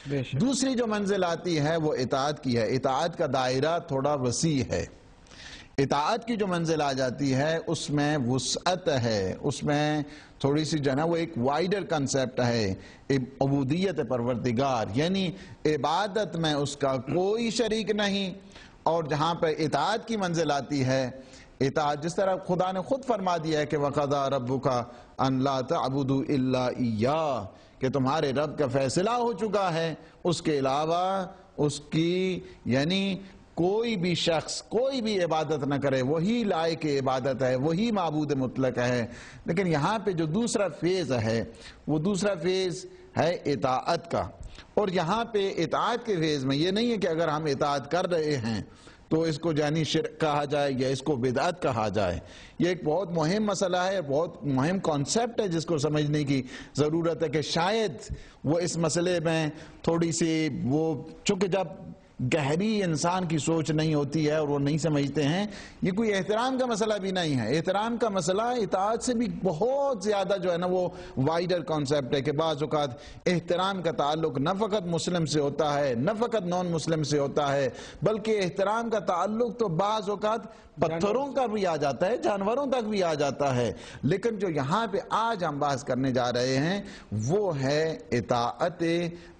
بے شک۔ دوسری جو منزل آتی ہے وہ اطاعت کی ہے. اطاعت کا دائرہ تھوڑا وسیع ہے. اطاعت کی جو منزل آ جاتی ہے اس میں وسعت ہے، اس میں تھوڑی سی جو ہے نا وہ ایک وائڈر کنسپٹ ہے. عبودیت پروردگار یعنی عبادت میں اس کا کوئی شریک نہیں. اور جہاں پہ اطاعت کی منزل آتی ہے، اطاعت جس طرح خدا نے خود فرما دیا ہے کہ وَقَضَىٰ رَبُّكَ أَن لَا تَعْبُدُوا إِلَّا إِيَّاهُ، کہ تمہارے رب کا فیصلہ ہو چکا ہے اس کے علاوہ اس کی یعنی کوئی بھی شخص کوئی بھی عبادت نہ کرے، وہی لائق عبادت ہے، وہی معبود مطلق ہے. لیکن یہاں پہ جو دوسرا فیز ہے وہ دوسرا فیز ہے اطاعت کا. اور یہاں پہ اطاعت کے فیز میں یہ نہیں ہے کہ اگر ہم اطاعت کر رہے ہیں تو اس کو یعنی شرک کہا جائے یا اس کو بدعت کہا جائے. یہ ایک بہت مہم مسئلہ ہے، بہت مہم کانسیپٹ ہے جس کو سمجھنے کی ضرورت ہے کہ شاید وہ اس مسئلے میں تھوڑی سی وہ چونکہ جب گہری انسان کی سوچ نہیں ہوتی ہے اور وہ نہیں سمجھتے ہیں. یہ کوئی احترام کا مسئلہ بھی نہیں ہے. احترام کا مسئلہ اطاعت سے بھی بہت زیادہ جو ہے نا وہ وائڈر کانسیپٹ ہے کہ بعض اوقات احترام کا تعلق نہ فقط مسلم سے ہوتا ہے، نہ فقط نان مسلم سے ہوتا ہے، بلکہ احترام کا تعلق تو بعض اوقات پتھروں کا بھی آ جاتا ہے، جانوروں تک بھی آ جاتا ہے. لیکن جو یہاں پہ آج ہم بحث کرنے جا رہے ہیں وہ ہے اطاعت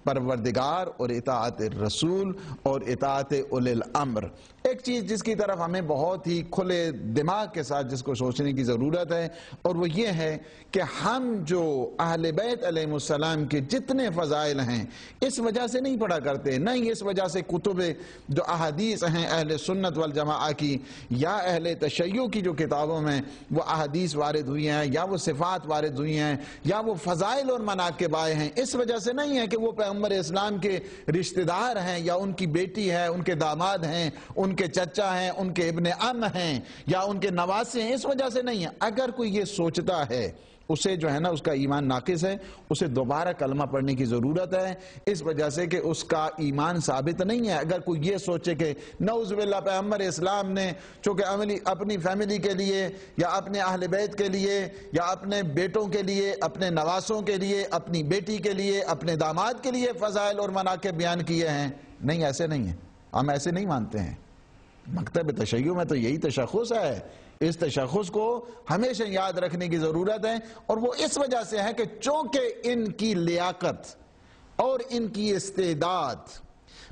پروردگار اور اطاعت رسول اور اطاعت اولی الامر. ایک چیز جس کی طرف ہمیں بہت ہی کھلے دماغ کے ساتھ جس کو سوچنے کی ضرورت ہے اور وہ یہ ہے کہ ہم جو اہل بیت علیہ السلام کے جتنے فضائل ہیں اس وجہ سے نہیں پڑھا کرتے، نہیں اس وجہ سے کتب جو احادیث ہیں اہل سنت والجماعہ کی یا اہل تشیع کی جو کتابوں میں وہ احادیث وارد ہوئی ہیں یا وہ صفات وارد ہوئی ہیں یا وہ فضائل اور مناقب آئے ہیں، اس وجہ سے نہیں ہے کہ وہ پیغمبر اسلام کے رشتہ دار ہیں یا ان کی بیٹی ہے، ان کے داماد ہیں، ان کے چچا ہیں، ان کے ابن عم ہیں یا ان کے نواسے ہیں. اس وجہ سے نہیں ہے. اگر کوئی یہ سوچتا ہے اسے جو ہے نا اس کا ایمان ناقص ہے، اسے دوبارہ کلمہ پڑھنے کی ضرورت ہے، اس وجہ سے کہ اس کا ایمان ثابت نہیں ہے. اگر کوئی یہ سوچے کہ نعوذ باللہ پیغمبر اسلام نے چونکہ اپنی فیملی کے لیے یا اپنے اہل بیت کے لیے یا اپنے بیٹوں کے لیے، اپنے نواسوں کے لیے، اپنی بیٹی کے لیے، اپنے داماد کے لیے فضائل اور مناقب بیان کیے ہیں، نہیں ایسے نہیں ہیں، ہم ایسے نہیں مانتے ہیں. مکتب تشیع میں تو یہی تشخص ہے. اس تشخص کو ہمیشہ یاد رکھنے کی ضرورت ہے اور وہ اس وجہ سے ہے کہ چونکہ ان کی لیاقت اور ان کی استعداد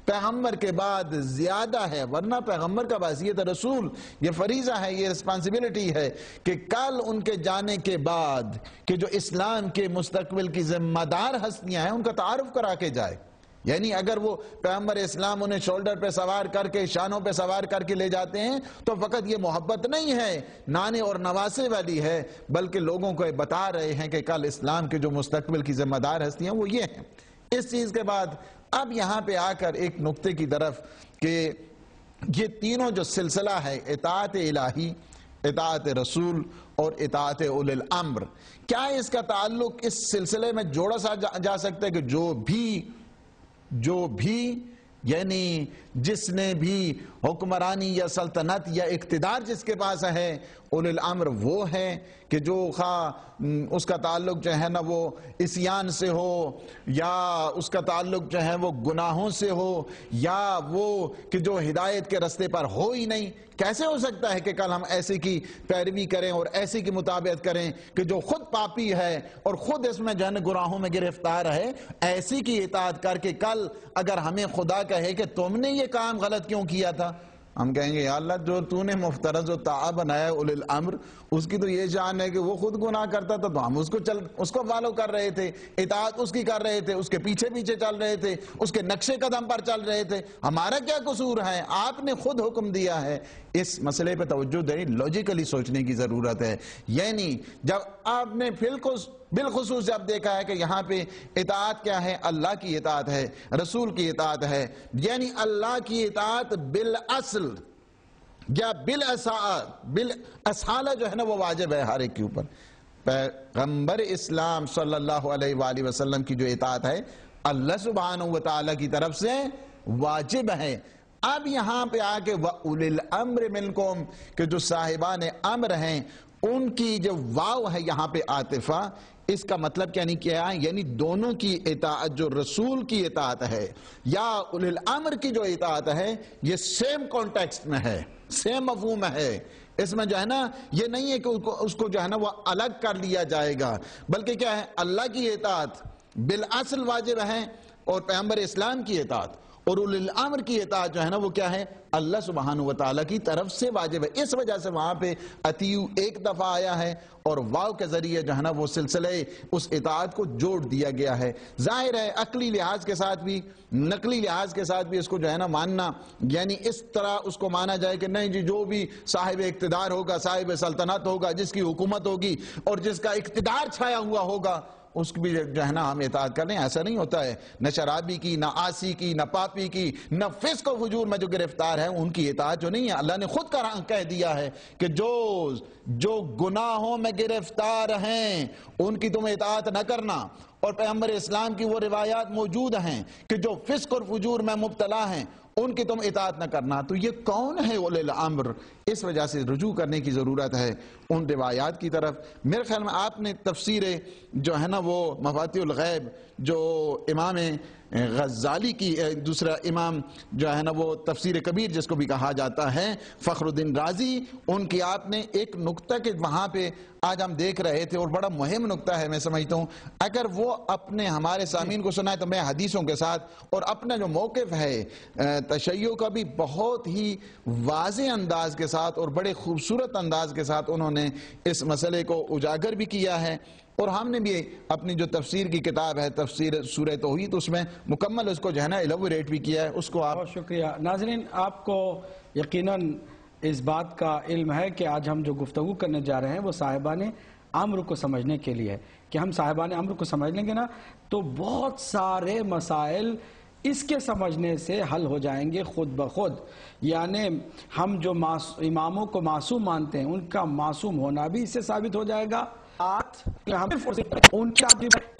پیغمبر کے بعد زیادہ ہے، ورنہ پیغمبر کا بحیثیت رسول یہ فریضہ ہے، یہ رسپانسبلٹی ہے کہ کل ان کے جانے کے بعد کہ جو اسلام کے مستقبل کی ذمہ دار ہستیاں ہیں ان کا تعارف کرا کے جائے. یعنی اگر وہ پیغمبر اسلام انہیں شولڈر پہ سوار کر کے شانوں پہ سوار کر کے لے جاتے ہیں تو فقط یہ محبت نہیں ہے نانے اور نواسے والی ہے، بلکہ لوگوں کو بتا رہے ہیں کہ کل اسلام کے جو مستقبل کی ذمہ دار ہستیاں وہ یہ ہیں. اس چیز کے بعد اب یہاں پہ آ کر ایک نقطے کی طرف کہ یہ تینوں جو سلسلہ ہے اطاعت الہی، اطاعت رسول اور اطاعت اولی الامر، کیا اس کا تعلق اس سلسلے میں جوڑا سا جا سکتا ہے کہ جو بھی یعنی جس نے بھی حکمرانی یا سلطنت یا اقتدار جس کے پاس ہے اولی الامر وہ ہے کہ جو خواہ اس کا تعلق جو ہے نا وہ عصیان سے ہو یا اس کا تعلق جو ہے وہ گناہوں سے ہو یا وہ کہ جو ہدایت کے رستے پر ہو ہی نہیں. کیسے ہو سکتا ہے کہ کل ہم ایسے کی پیروی کریں اور ایسے کی مطابقت کریں کہ جو خود پاپی ہے اور خود اس میں جو ہے گناہوں میں گرفتار ہے، ایسی کی اطاعت کر کے کل اگر ہمیں خدا کہے کہ تم نے یہ کام غلط کیوں کیا تھا، ہم کہیں گے یا اللہ جو تو نے مفترض و طاعہ بنایا اولی الامر اس کی تو یہ شان ہے کہ وہ خود گناہ کرتا تھا تو ہم اس کو فالو کر رہے تھے، اطاعت اس کی کر رہے تھے، اس کے پیچھے پیچھے چل رہے تھے، اس کے نقشے قدم پر چل رہے تھے، ہمارا کیا قصور ہے؟ آپ نے خود حکم دیا ہے. اس مسئلے پہ توجہ دیں، لاجیکلی سوچنے کی ضرورت ہے. یعنی جب آپ نے بالخصوص جب دیکھا ہے کہ یہاں پہ اطاعت کیا ہے، اللہ کی اطاعت ہے، رسول کی اطاعت ہے، یعنی اللہ کی اطاعت بالاصل یا بالاصالہ جو ہے نا وہ واجب ہے ہر ایک کے اوپر. پیغمبر اسلام صلی اللہ علیہ وآلہ وسلم کی جو اطاعت ہے اللہ سبحانہ وتعالی کی طرف سے واجب ہے. اب یہاں پہ آ کے وَأُولِي الْأَمْرِ مِنْكُمْ کہ جو صاحبان امر ہیں ان کی جو واو ہے یہاں پہ عاطفہ، اس کا مطلب کیا نہیں کیا ہے؟ یعنی دونوں کی اطاعت، جو رسول کی اطاعت ہے یا اولی الامر کی جو اطاعت ہے، یہ سیم کانٹیکسٹ میں ہے، سیم مفہوم ہے۔ اس میں جو ہے نا یہ نہیں ہے کہ اس کو جو ہے نا وہ الگ کر لیا جائے گا، بلکہ کیا ہے، اللہ کی اطاعت بالاصل واجب ہے اور پیغمبر اسلام کی اطاعت اور اولی الامر کی اطاعت جو ہے نا وہ کیا ہے، اللہ سبحانہ وتعالی کی طرف سے واجب ہے۔ اس وجہ سے وہاں پہ اطیعوا ایک دفعہ آیا ہے اور واو کے ذریعے جو ہے نا وہ سلسلے اس اطاعت کو جوڑ دیا گیا ہے۔ ظاہر ہے عقلی لحاظ کے ساتھ بھی، نقلی لحاظ کے ساتھ بھی اس کو جو ہے نا ماننا، یعنی اس طرح اس کو مانا جائے کہ نہیں جی جو بھی صاحب اقتدار ہوگا، صاحب سلطنت ہوگا، جس کی حکومت ہوگی اور جس کا اقتدار چھایا ہوا ہوگا، اس کی بھی جو ہے نا ہم اطاعت کر لیں، ایسا نہیں ہوتا ہے۔ نہ شرابی کی، نہ عاصی کی، نہ پاپی کی، نہ فسق و فجور میں جو گرفتار ہے ان کی اطاعت جو نہیں ہے۔ اللہ نے خود کہہ دیا ہے کہ جو گناہوں میں گرفتار ہیں ان کی تم اطاعت نہ کرنا، اور پیغمبر اسلام کی وہ روایات موجود ہیں کہ جو فسق اور فجور میں مبتلا ہیں ان کی تم اطاعت نہ کرنا۔ تو یہ کون ہے اولی الامر؟ اس وجہ سے رجوع کرنے کی ضرورت ہے ان روایات کی طرف۔ میرے خیال میں آپ نے تفسیر جو ہے نا وہ مفاتیح الغیب جو امام غزالی کی، دوسرا امام جو ہے نا وہ تفسیر کبیر جس کو بھی کہا جاتا ہے، فخر الدین رازی، ان کی آپ نے ایک نقطہ کہ وہاں پہ آج ہم دیکھ رہے تھے اور بڑا مہم نقطہ ہے میں سمجھتا ہوں، اگر وہ اپنے ہمارے سامعین کو سنائے تو میں حدیثوں کے ساتھ اور اپنا جو موقف ہے تشیع کا بھی بہت ہی واضح انداز کے ساتھ اور بڑے خوبصورت انداز کے ساتھ انہوں نے اس مسئلے کو اجاگر بھی کیا ہے، اور ہم نے بھی اپنی جو تفسیر کی کتاب ہے تفسیر سورہ توحید اس میں مکمل اس کو جو ہے نا ایلوریٹ بھی کیا ہے، اس کو آپ۔ بہت شکریہ۔ ناظرین، آپ کو یقیناً اس بات کا علم ہے کہ آج ہم جو گفتگو کرنے جا رہے ہیں وہ صاحبان امر کو سمجھنے کے لیے ہے، کہ ہم صاحبان امر کو سمجھ لیں گے نا تو بہت سارے مسائل اس کے سمجھنے سے حل ہو جائیں گے خود بخود۔ یعنی ہم جو اماموں کو معصوم مانتے ہیں ان کا معصوم ہونا بھی اس سے ثابت ہو جائے گا، ان کا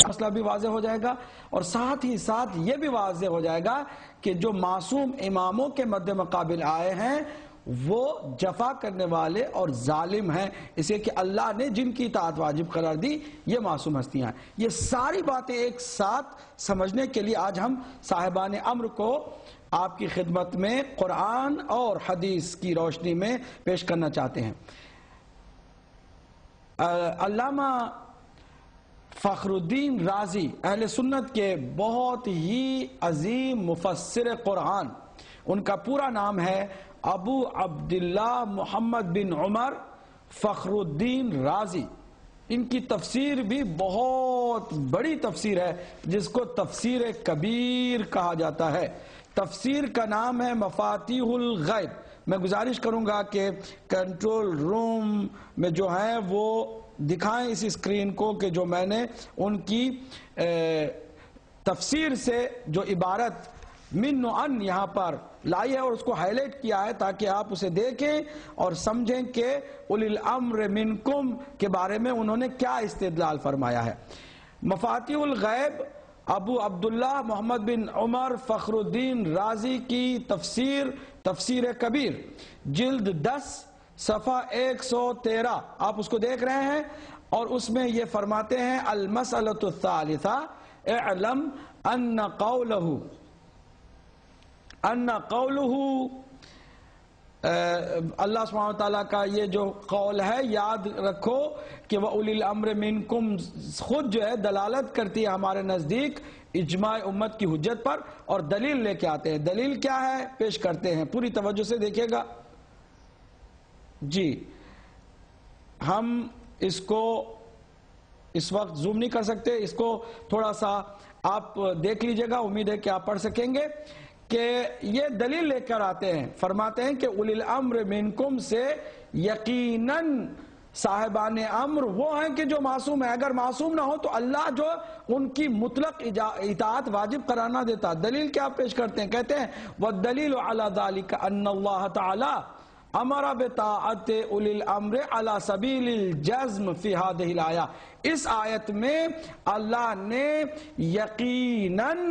مسئلہ بھی واضح ہو جائے گا، اور ساتھ ہی ساتھ یہ بھی واضح ہو جائے گا کہ جو معصوم اماموں کے مد مقابل آئے ہیں وہ جفا کرنے والے اور ظالم ہیں، اسے کہ اللہ نے جن کی اطاعت واجب قرار دی یہ معصوم ہستیاں ہیں۔ یہ ساری باتیں ایک ساتھ سمجھنے کے لیے آج ہم صاحبان امر کو آپ کی خدمت میں قرآن اور حدیث کی روشنی میں پیش کرنا چاہتے ہیں۔ علامہ فخر الدین رازی اہل سنت کے بہت ہی عظیم مفسر قرآن، ان کا پورا نام ہے ابو عبداللہ محمد بن عمر فخر الدین رازی۔ ان کی تفسیر بھی بہت بڑی تفسیر ہے جس کو تفسیر کبیر کہا جاتا ہے۔ تفسیر کا نام ہے مفاتیح الغیب۔ میں گزارش کروں گا کہ کنٹرول روم میں جو ہیں وہ دکھائیں اس اسکرین کو کہ جو میں نے ان کی تفسیر سے جو عبارت من و ان یہاں پر لائی ہے اور اس کو ہائی لائٹ کیا ہے تاکہ آپ اسے دیکھیں اور سمجھیں کہ اولی الامر منکم کے بارے میں انہوں نے کیا استدلال فرمایا ہے۔ مفاتیح الغیب ابو عبداللہ محمد بن عمر فخر الدین رازی کی تفسیر کبیر، جلد 10 صفحہ 113 آپ اس کو دیکھ رہے ہیں، اور اس میں یہ فرماتے ہیں المسألۃ الثالثہ اعلم ان قولہ اللہ سبحانہ وتعالیٰ کا یہ جو قول ہے یاد رکھو کہ وَأُولِي الْأَمْرِ مِنْكُمْ خود جو ہے دلالت کرتی ہے ہمارے نزدیک اجماع امت کی حجت پر، اور دلیل لے کے آتے ہیں۔ دلیل کیا ہے پیش کرتے ہیں، پوری توجہ سے دیکھیے گا جی۔ ہم اس کو اس وقت زوم نہیں کر سکتے، اس کو تھوڑا سا آپ دیکھ لیجئے گا، امید ہے کہ آپ پڑھ سکیں گے کہ یہ دلیل لے کر آتے ہیں۔ فرماتے ہیں کہ اولی الامر منکم سے یقیناً صاحبان امر وہ ہیں کہ جو معصوم ہیں، اگر معصوم نہ ہو تو اللہ جو ان کی مطلق اطاعت واجب قرار نہ دیتا۔ دلیل کیا پیش کرتے ہیں؟ کہتے ہیں وَالدَّلِيلُ عَلَى ذَلِكَ أَنَّ اللَّهَ تَعَالَى امر بطاعت اولی الامر علی سبیل الجزم فی هذه الآیہ، اس آیت میں اللہ نے یقیناً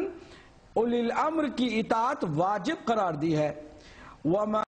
اولی الامر کی اطاعت واجب قرار دی ہے۔ وَمَا